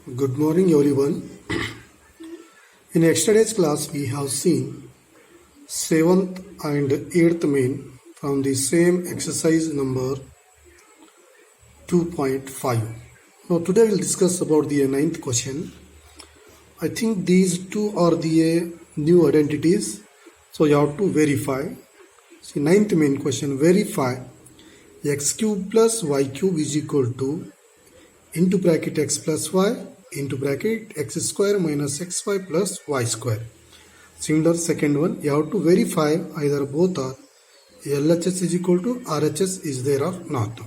Good morning, everyone. In yesterday's class, we have seen 7th and 8th main from the same exercise number 2.5. Now, today we'll discuss about the ninth question. I think these two are the new identities, so you have to verify. See, ninth main question, verify x cube plus y cube is equal to into bracket x plus y into bracket x square minus xy plus y square. Similar second one, you have to verify either both are LHS is equal to RHS is there or not.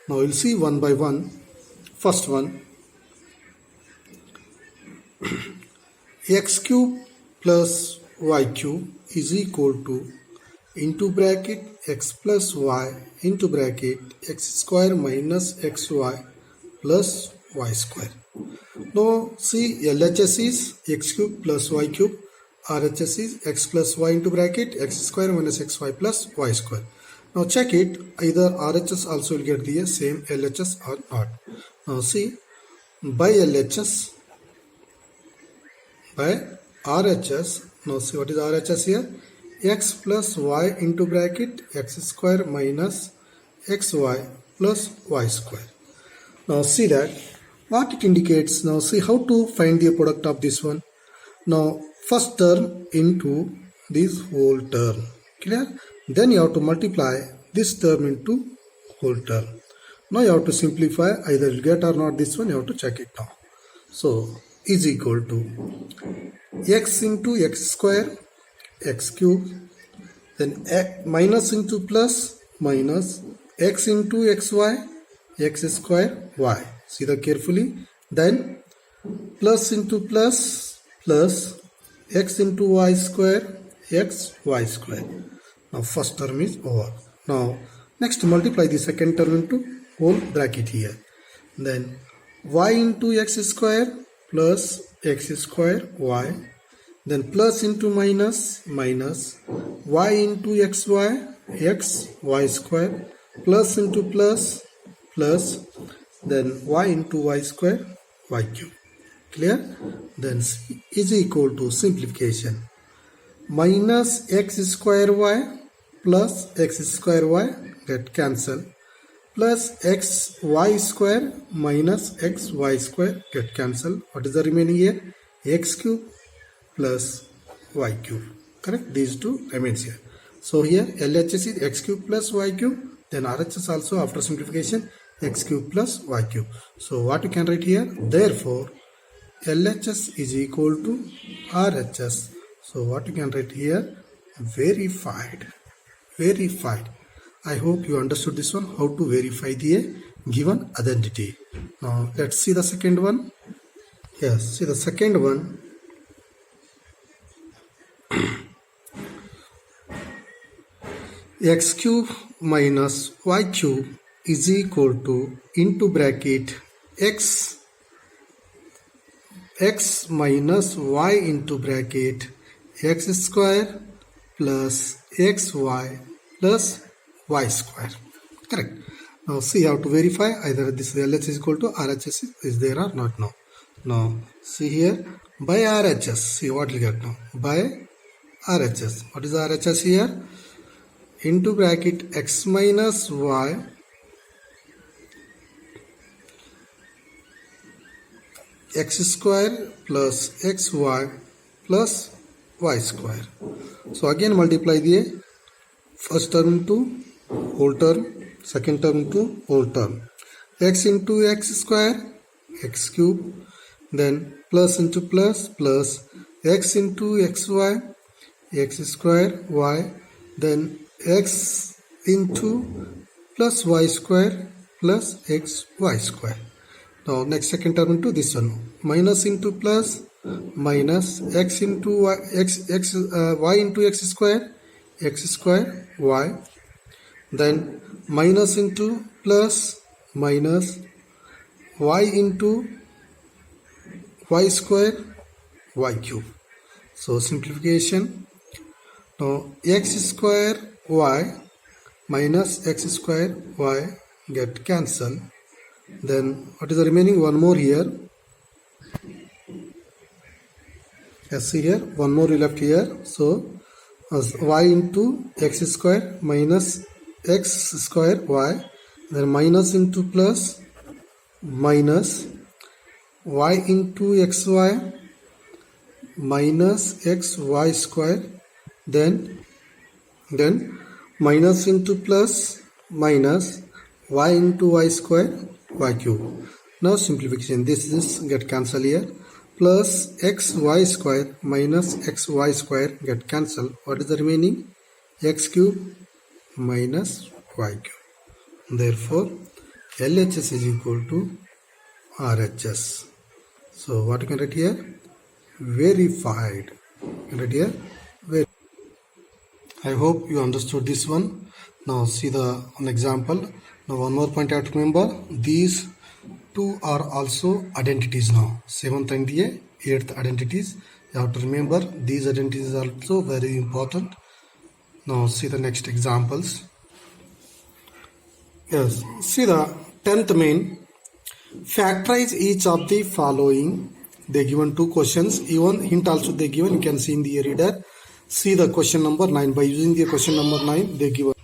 Now we'll see one by one. First one, x cube plus y cube is equal to into bracket x plus y into bracket x square minus xy plus y square. Now see, LHS is x cube plus y cube, RHS is x plus y into bracket x square minus xy plus y square. Now check it, either RHS also will get the same LHS or not. Now see, by LHS, by RHS, now see what is RHS here, x plus y into bracket x square minus xy plus y square. Now see that what it indicates. Now see how to find the product of this one. Now first term into this whole term, clear? Then you have to multiply this term into whole term. Now you have to simplify, either you get or not this one, you have to check it now. So is equal to x into x square x cube, then minus into plus minus x into xy x square y. See that carefully. Then plus into plus plus x into y square x y square. Now first term is over. Now next multiply the second term into whole bracket here. Then y into x square plus x square y. Then plus into minus minus y into xy x y square plus into plus plus then y into y square y cube. Clear? Then C is equal to simplification minus x square y plus x square y get cancel plus x y square minus x y square get cancel. What is the remaining here? X cube plus y cube. Correct? These two remains here. So here LHS is x cube plus y cube. Then RHS also after simplification x cube plus y cube. So what you can write here? Therefore LHS is equal to RHS. So what you can write here? Verified. Verified. I hope you understood this one, how to verify the given identity. Now let's see the second one. Yes, see the second one. X cube minus y cube is equal to into bracket x minus y into bracket x square plus xy plus y square. Correct. Now see how to verify either this LHS is equal to RHS is there or not now. Now see here by RHS, see what we get now by RHS. What is RHS here? Into bracket x minus y x square plus xy plus y square. So again multiply the first term into whole term, second term into whole term. X into x square x cube, then plus into plus plus x into xy x square y, then x into plus y square plus xy square. Now next second term into this one, minus into plus minus x into y, y into x square y, then minus into plus minus y into y square y cube. So simplification. Now x square y minus x square y get cancel. Then what is the remaining? One more here. Yes, see here, one more we left here. So as y into x square minus x square y, then minus into plus minus y into xy minus xy square, then minus into plus minus y into y square y cube. Now simplification, this get cancelled here, plus xy square minus xy square get cancelled. What is the remaining? X cube minus y cube. Therefore LHS is equal to RHS. So what you can write here? Verified. You can write here verified. I hope you understood this one. Now see the one example. Now one more point I have to remember. These two are also identities now. 7th and the 8th identities. You have to remember these identities are also very important. Now see the next examples. Yes, see the 10th main. Factorize each of the following. They given two questions. Even hint also they given. You can see in the reader. See the question number 9. By using the question number 9, they given.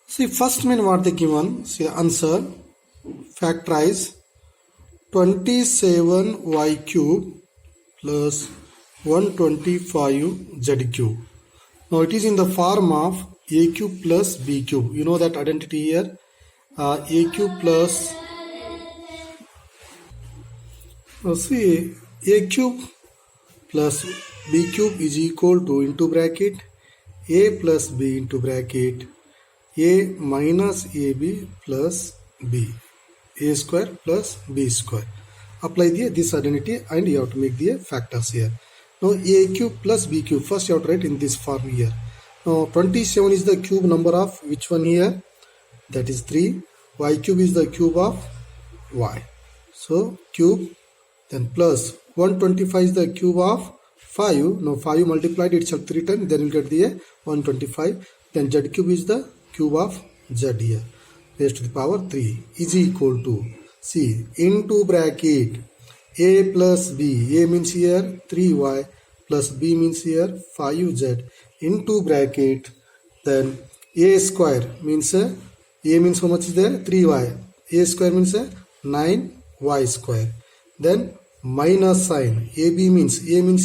See first main what they given. See the answer. Factorize 27y cube plus 125z cube. Now it is in the form of a cube plus b cube. You know that identity here. A cube plus see a cube plus b cube is equal to into bracket a plus b into bracket a minus ab plus b, a square plus b square. Apply this identity and you have to make the factors here. Now a cube plus b cube, first you have to write in this form here. Now 27 is the cube number of which one here? That is 3. Y cube is the cube of y. So cube, then plus 125 is the cube of 5. Now 5 multiplied itself 3 times, then you get the 125. Then z cube is the cube of z here. Raised to the power 3 is equal to, see, into bracket a plus b. A means here 3y plus b means here 5z into bracket, then a square means a means how much is there? 3y. A square means 9y square. Then minus sign. A means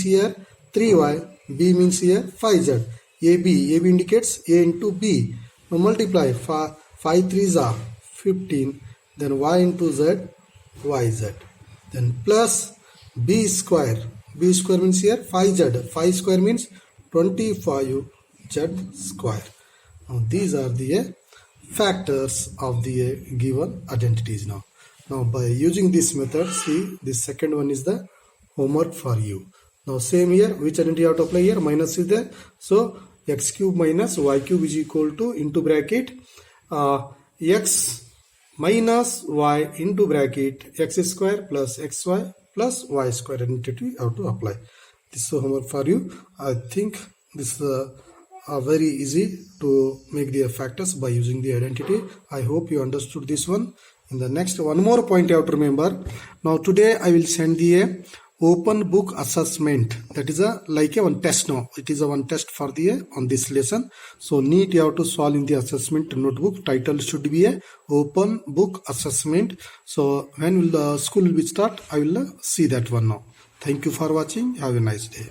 here 3y, b means here 5z. AB indicates a into b. Now multiply 5 3s are 15. Then y into z, yz. Then plus b square. B square means here 5z. 5 square means 25z square. Now these are the factors of the given identities now. Now by using this method, see this second one is the homework for you. Now same here, which identity you have to apply here? Minus is there. So x cube minus y cube is equal to into bracket x minus y into bracket x square plus xy plus y square identity you have to apply. This is homework for you. I think this is very easy to make the factors by using the identity. I hope you understood this one. In the next, one more point you have to remember. Now today I will send the open book assessment. That is like a one test now. It is a one test for the on this lesson. So need you have to solve in the assessment notebook. Title should be a open book assessment. So when will the school will be start? I will see that one now. Thank you for watching. Have a nice day.